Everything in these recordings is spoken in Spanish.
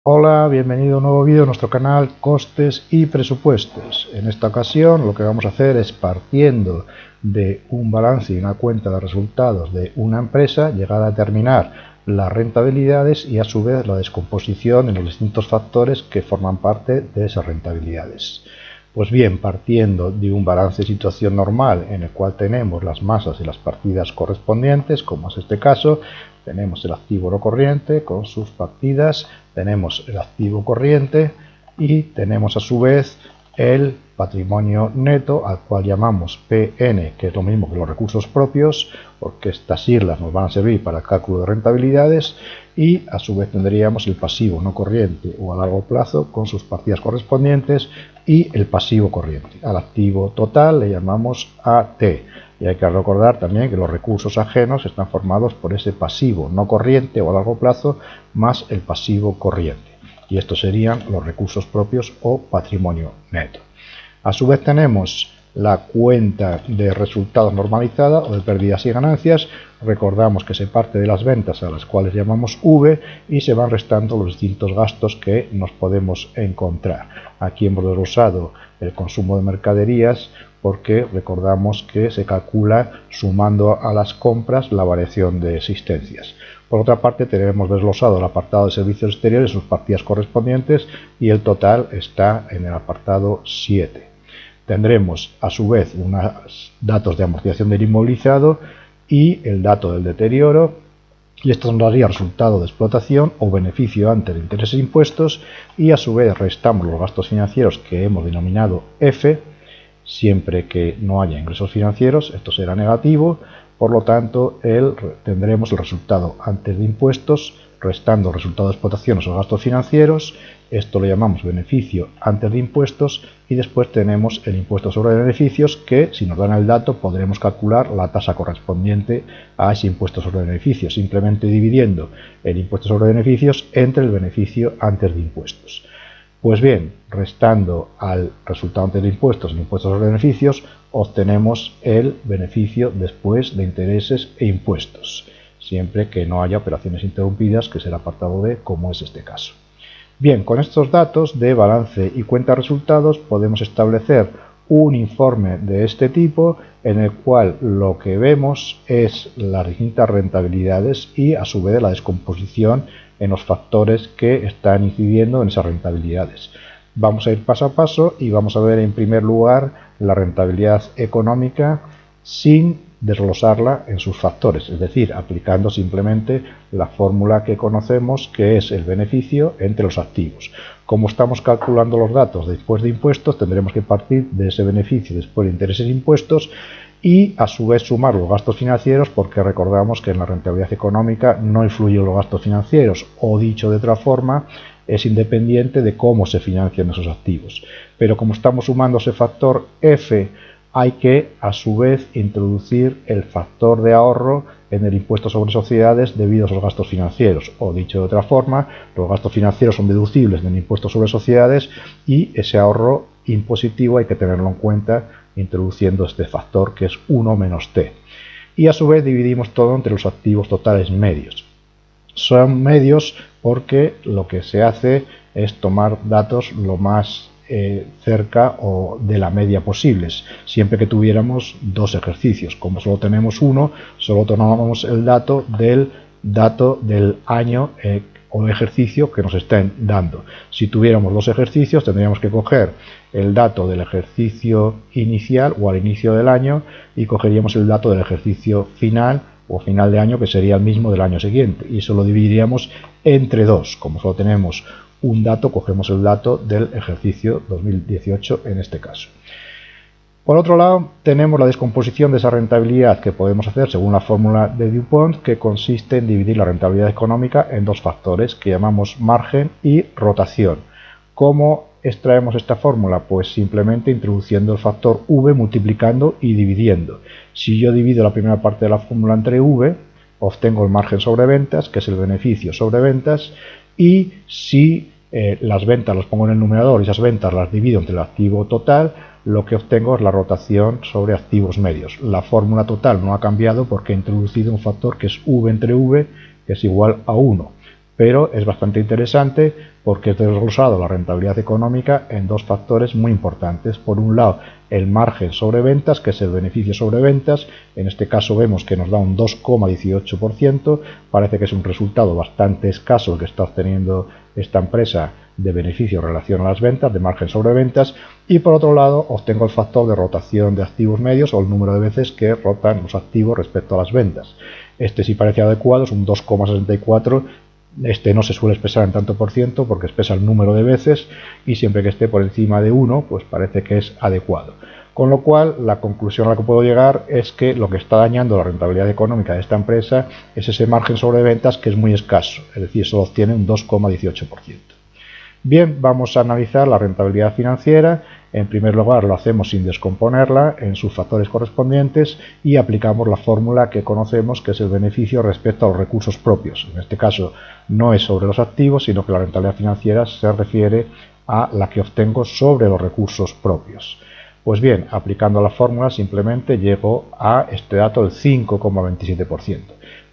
Hola, bienvenido a un nuevo vídeo de nuestro canal Costes y Presupuestos. En esta ocasión lo que vamos a hacer es, partiendo de un balance y una cuenta de resultados de una empresa, llegar a determinar las rentabilidades y a su vez la descomposición en los distintos factores que forman parte de esas rentabilidades. Pues bien, partiendo de un balance de situación normal en el cual tenemos las masas y las partidas correspondientes, como es este caso, tenemos el activo no corriente con sus partidas, tenemos el activo corriente y tenemos a su vez el patrimonio neto, al cual llamamos PN, que es lo mismo que los recursos propios, porque estas siglas nos van a servir para el cálculo de rentabilidades, y a su vez tendríamos el pasivo no corriente o a largo plazo con sus partidas correspondientes y el pasivo corriente. Al activo total le llamamos AT. Y hay que recordar también que los recursos ajenos están formados por ese pasivo no corriente o a largo plazo más el pasivo corriente. Y estos serían los recursos propios o patrimonio neto. A su vez tenemos la cuenta de resultados normalizada o de pérdidas y ganancias. Recordamos que se parte de las ventas, a las cuales llamamos V, y se van restando los distintos gastos que nos podemos encontrar. Aquí hemos desglosado el consumo de mercaderías porque recordamos que se calcula sumando a las compras la variación de existencias. Por otra parte, tenemos desglosado el apartado de servicios exteriores, sus partidas correspondientes, y el total está en el apartado 7. Tendremos a su vez unos datos de amortización del inmovilizado y el dato del deterioro, y esto nos daría resultado de explotación o beneficio antes de intereses e impuestos, y a su vez restamos los gastos financieros que hemos denominado F. Siempre que no haya ingresos financieros, esto será negativo, por lo tanto tendremos el resultado antes de impuestos restando el resultado de explotación o gastos financieros. Esto lo llamamos beneficio antes de impuestos, y después tenemos el impuesto sobre beneficios, que si nos dan el dato podremos calcular la tasa correspondiente a ese impuesto sobre beneficios, simplemente dividiendo el impuesto sobre beneficios entre el beneficio antes de impuestos. Pues bien, restando al resultado antes de impuestos el impuesto sobre beneficios, obtenemos el beneficio después de intereses e impuestos, siempre que no haya operaciones interrumpidas, que es el apartado B, como es este caso. Bien, con estos datos de balance y cuenta de resultados podemos establecer un informe de este tipo, en el cual lo que vemos es las distintas rentabilidades y a su vez la descomposición en los factores que están incidiendo en esas rentabilidades. Vamos a ir paso a paso y vamos a ver en primer lugar la rentabilidad económica sin desglosarla en sus factores, es decir, aplicando simplemente la fórmula que conocemos, que es el beneficio entre los activos. Como estamos calculando los datos después de impuestos, tendremos que partir de ese beneficio después de intereses e impuestos y a su vez sumar los gastos financieros, porque recordamos que en la rentabilidad económica no influyen los gastos financieros, o dicho de otra forma, es independiente de cómo se financian esos activos. Pero como estamos sumando ese factor F, hay que a su vez introducir el factor de ahorro en el impuesto sobre sociedades debido a esos gastos financieros, o dicho de otra forma, los gastos financieros son deducibles del impuesto sobre sociedades y ese ahorro impositivo hay que tenerlo en cuenta introduciendo este factor, que es 1 menos T. Y a su vez dividimos todo entre los activos totales medios. Son medios porque lo que se hace es tomar datos lo más cerca o de la media posibles, siempre que tuviéramos dos ejercicios. Como solo tenemos uno, solo tomamos el dato del año o ejercicio que nos estén dando. Si tuviéramos dos ejercicios, tendríamos que coger el dato del ejercicio inicial o al inicio del año y cogeríamos el dato del ejercicio final o final de año, que sería el mismo del año siguiente, y eso lo dividiríamos entre dos. Como solo tenemos un dato, cogemos el dato del ejercicio 2018 en este caso. Por otro lado, tenemos la descomposición de esa rentabilidad, que podemos hacer según la fórmula de DuPont, que consiste en dividir la rentabilidad económica en dos factores que llamamos margen y rotación. ¿Cómo extraemos esta fórmula? Pues simplemente introduciendo el factor V, multiplicando y dividiendo. Si yo divido la primera parte de la fórmula entre V, obtengo el margen sobre ventas, que es el beneficio sobre ventas, y si las ventas las pongo en el numerador y esas ventas las divido entre el activo total, lo que obtengo es la rotación sobre activos medios. La fórmula total no ha cambiado porque he introducido un factor que es V entre V, que es igual a 1. pero es bastante interesante porque es desglosado la rentabilidad económica en dos factores muy importantes. Por un lado, el margen sobre ventas, que es el beneficio sobre ventas. En este caso vemos que nos da un 2,18%. Parece que es un resultado bastante escaso el que está obteniendo esta empresa de beneficio en relación a las ventas, de margen sobre ventas. Y por otro lado, obtengo el factor de rotación de activos medios o el número de veces que rotan los activos respecto a las ventas. Este sí parece adecuado, es un 2,64%. Este no se suele expresar en tanto por ciento porque expresa el número de veces y siempre que esté por encima de 1 pues parece que es adecuado. Con lo cual la conclusión a la que puedo llegar es que lo que está dañando la rentabilidad económica de esta empresa es ese margen sobre ventas que es muy escaso, es decir, solo obtiene un 2,18%. Bien, vamos a analizar la rentabilidad financiera. En primer lugar lo hacemos sin descomponerla en sus factores correspondientes y aplicamos la fórmula que conocemos, que es el beneficio respecto a los recursos propios. En este caso no es sobre los activos, sino que la rentabilidad financiera se refiere a la que obtengo sobre los recursos propios. Pues bien, aplicando la fórmula simplemente llego a este dato del 5,27%.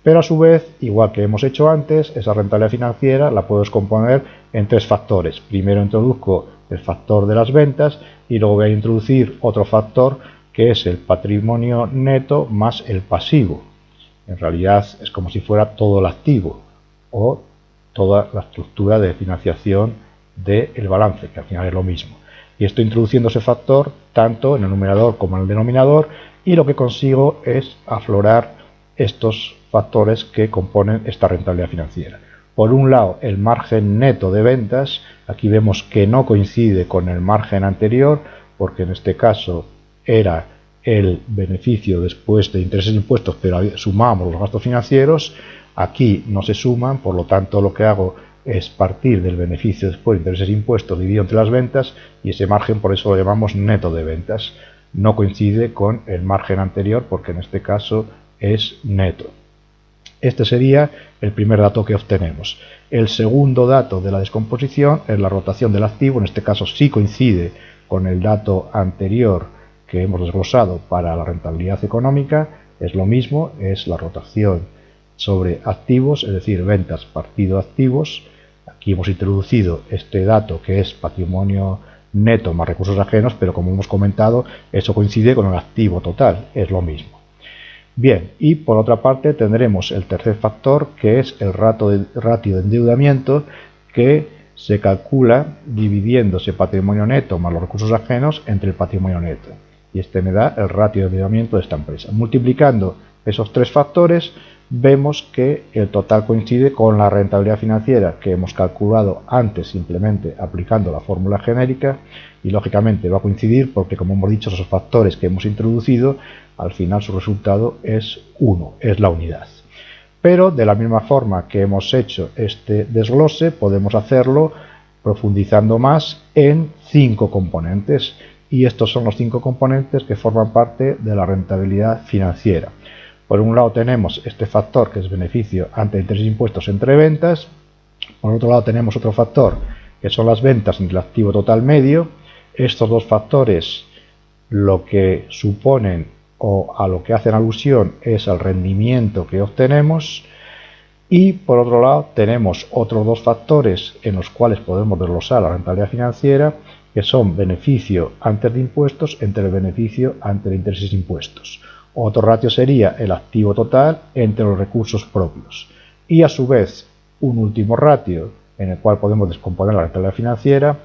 Pero a su vez, igual que hemos hecho antes, esa rentabilidad financiera la puedo descomponer en tres factores. Primero introduzco el factor de las ventas y luego voy a introducir otro factor que es el patrimonio neto más el pasivo. En realidad es como si fuera todo el activo o toda la estructura de financiación del balance, que al final es lo mismo. Y estoy introduciendo ese factor tanto en el numerador como en el denominador y lo que consigo es aflorar estos factores que componen esta rentabilidad financiera. Por un lado, el margen neto de ventas. Aquí vemos que no coincide con el margen anterior, porque en este caso era el beneficio después de intereses e impuestos, pero sumamos los gastos financieros. Aquí no se suman, por lo tanto lo que hago es partir del beneficio después de intereses e impuestos dividido entre las ventas, y ese margen por eso lo llamamos neto de ventas. No coincide con el margen anterior porque en este caso es neto. Este sería el primer dato que obtenemos. El segundo dato de la descomposición es la rotación del activo. En este caso sí coincide con el dato anterior que hemos desglosado para la rentabilidad económica. Es lo mismo, es la rotación sobre activos, es decir, ventas partido activos. Aquí hemos introducido este dato que es patrimonio neto más recursos ajenos, pero como hemos comentado, eso coincide con el activo total, es lo mismo. Bien, y por otra parte tendremos el tercer factor, que es el ratio de endeudamiento, que se calcula dividiendo ese patrimonio neto más los recursos ajenos entre el patrimonio neto. Y este me da el ratio de endeudamiento de esta empresa. Multiplicando esos tres factores, vemos que el total coincide con la rentabilidad financiera que hemos calculado antes simplemente aplicando la fórmula genérica, y lógicamente va a coincidir porque, como hemos dicho, esos factores que hemos introducido, al final su resultado es 1, es la unidad. Pero de la misma forma que hemos hecho este desglose, podemos hacerlo profundizando más en 5 componentes, y estos son los 5 componentes que forman parte de la rentabilidad financiera. Por un lado tenemos este factor que es beneficio ante intereses e impuestos entre ventas. Por otro lado tenemos otro factor que son las ventas entre el activo total medio. Estos dos factores lo que suponen o a lo que hacen alusión es al rendimiento que obtenemos. Y por otro lado tenemos otros dos factores en los cuales podemos desglosar la rentabilidad financiera, que son beneficio antes de impuestos entre el beneficio ante intereses e impuestos. Otro ratio sería el activo total entre los recursos propios. Y a su vez, un último ratio en el cual podemos descomponer la rentabilidad financiera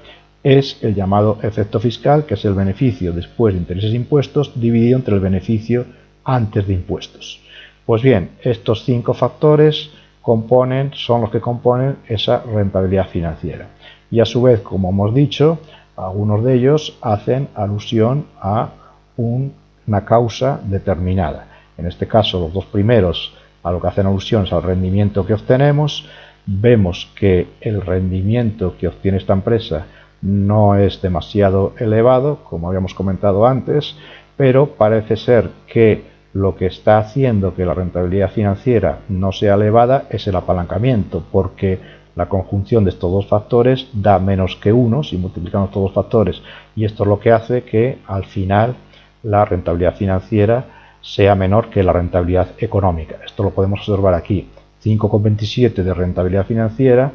es el llamado efecto fiscal, que es el beneficio después de intereses e impuestos dividido entre el beneficio antes de impuestos. Pues bien, estos 5 factores son los que componen esa rentabilidad financiera. Y a su vez, como hemos dicho, algunos de ellos hacen alusión a una causa determinada. En este caso, los dos primeros a lo que hacen alusión es al rendimiento que obtenemos. Vemos que el rendimiento que obtiene esta empresa no es demasiado elevado, como habíamos comentado antes, pero parece ser que lo que está haciendo que la rentabilidad financiera no sea elevada es el apalancamiento, porque la conjunción de estos dos factores da menos que 1 si multiplicamos estos dos factores, y esto es lo que hace que al final la rentabilidad financiera sea menor que la rentabilidad económica. Esto lo podemos observar aquí. 5,27 de rentabilidad financiera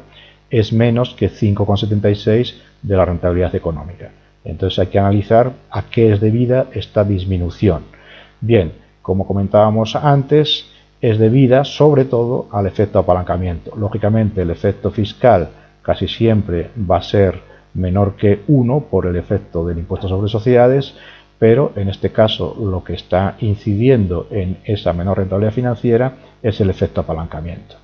es menos que 5,76 de la rentabilidad económica. Entonces hay que analizar a qué es debida esta disminución. Bien, como comentábamos antes, es debida sobre todo al efecto apalancamiento. Lógicamente el efecto fiscal casi siempre va a ser menor que 1 por el efecto del impuesto sobre sociedades, pero en este caso lo que está incidiendo en esa menor rentabilidad financiera es el efecto apalancamiento.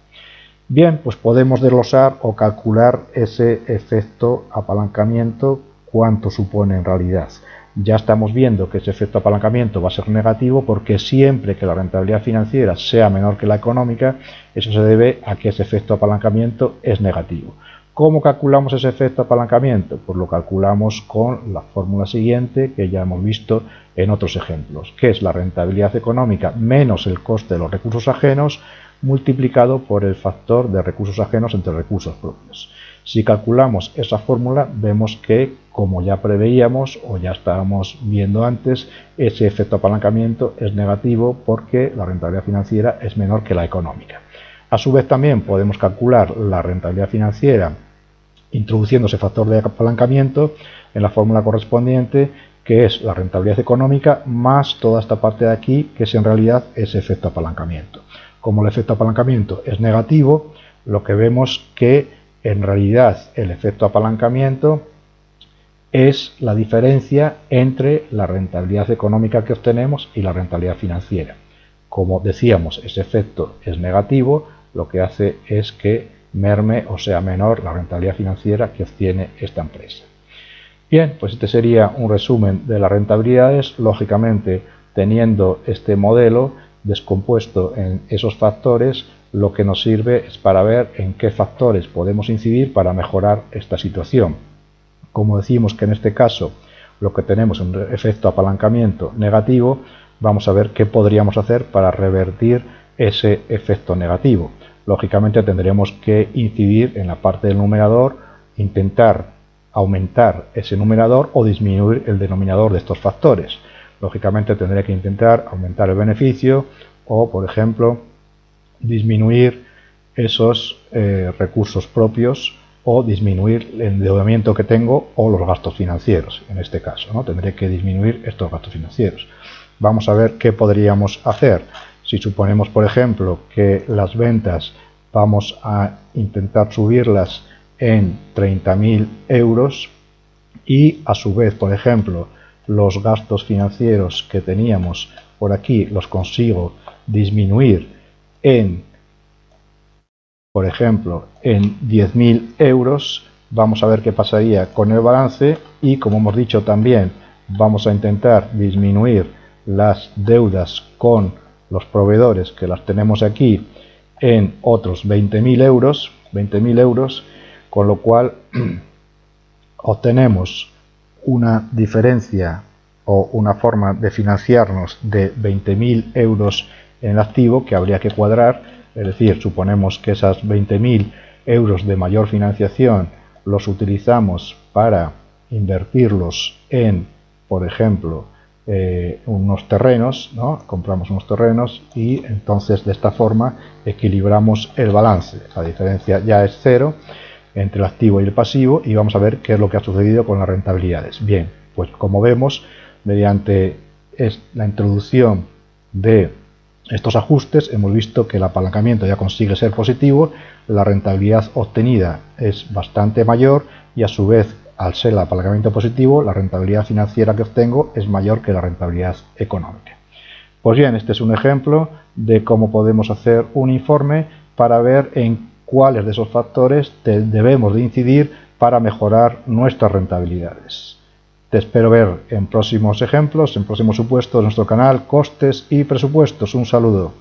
Bien, pues podemos desglosar o calcular ese efecto apalancamiento, cuánto supone en realidad. Ya estamos viendo que ese efecto apalancamiento va a ser negativo porque siempre que la rentabilidad financiera sea menor que la económica, eso se debe a que ese efecto apalancamiento es negativo. ¿Cómo calculamos ese efecto apalancamiento? Pues lo calculamos con la fórmula siguiente que ya hemos visto en otros ejemplos, que es la rentabilidad económica menos el coste de los recursos ajenos multiplicado por el factor de recursos ajenos entre recursos propios. Si calculamos esa fórmula, vemos que, como ya preveíamos o ya estábamos viendo antes, ese efecto apalancamiento es negativo porque la rentabilidad financiera es menor que la económica. A su vez también podemos calcular la rentabilidad financiera introduciendo ese factor de apalancamiento en la fórmula correspondiente, que es la rentabilidad económica más toda esta parte de aquí, que es en realidad ese efecto apalancamiento. Como el efecto apalancamiento es negativo, lo que vemos que en realidad el efecto apalancamiento es la diferencia entre la rentabilidad económica que obtenemos y la rentabilidad financiera. Como decíamos, ese efecto es negativo, lo que hace es que merme o sea menor la rentabilidad financiera que obtiene esta empresa. Bien, pues este sería un resumen de las rentabilidades. Lógicamente, teniendo este modelo descompuesto en esos factores, lo que nos sirve es para ver en qué factores podemos incidir para mejorar esta situación. Como decimos que en este caso lo que tenemos es un efecto apalancamiento negativo, vamos a ver qué podríamos hacer para revertir ese efecto negativo. Lógicamente tendremos que incidir en la parte del numerador, intentar aumentar ese numerador o disminuir el denominador de estos factores. Lógicamente tendré que intentar aumentar el beneficio o, por ejemplo, disminuir esos recursos propios o disminuir el endeudamiento que tengo o los gastos financieros. En este caso, ¿no? Tendré que disminuir estos gastos financieros. Vamos a ver qué podríamos hacer. Si suponemos, por ejemplo, que las ventas vamos a intentar subirlas en 30.000 euros y a su vez, por ejemplo, los gastos financieros que teníamos por aquí los consigo disminuir en, por ejemplo, en 10.000 euros, vamos a ver qué pasaría con el balance y, como hemos dicho también, vamos a intentar disminuir las deudas con los proveedores que las tenemos aquí en otros 20.000 euros, con lo cual obtenemos una diferencia o una forma de financiarnos de 20.000 euros en el activo que habría que cuadrar, es decir, suponemos que esas 20.000 euros de mayor financiación los utilizamos para invertirlos en, por ejemplo, unos terrenos, ¿no? Compramos unos terrenos y entonces de esta forma equilibramos el balance. La diferencia ya es cero entre el activo y el pasivo y vamos a ver qué es lo que ha sucedido con las rentabilidades. Bien, pues como vemos, mediante la introducción de estos ajustes hemos visto que el apalancamiento ya consigue ser positivo, la rentabilidad obtenida es bastante mayor y a su vez, al ser el apalancamiento positivo, la rentabilidad financiera que obtengo es mayor que la rentabilidad económica. Pues bien, este es un ejemplo de cómo podemos hacer un informe para ver en cuáles de esos factores debemos de incidir para mejorar nuestras rentabilidades. Te espero ver en próximos ejemplos, en próximos supuestos de nuestro canal Costes y Presupuestos. Un saludo.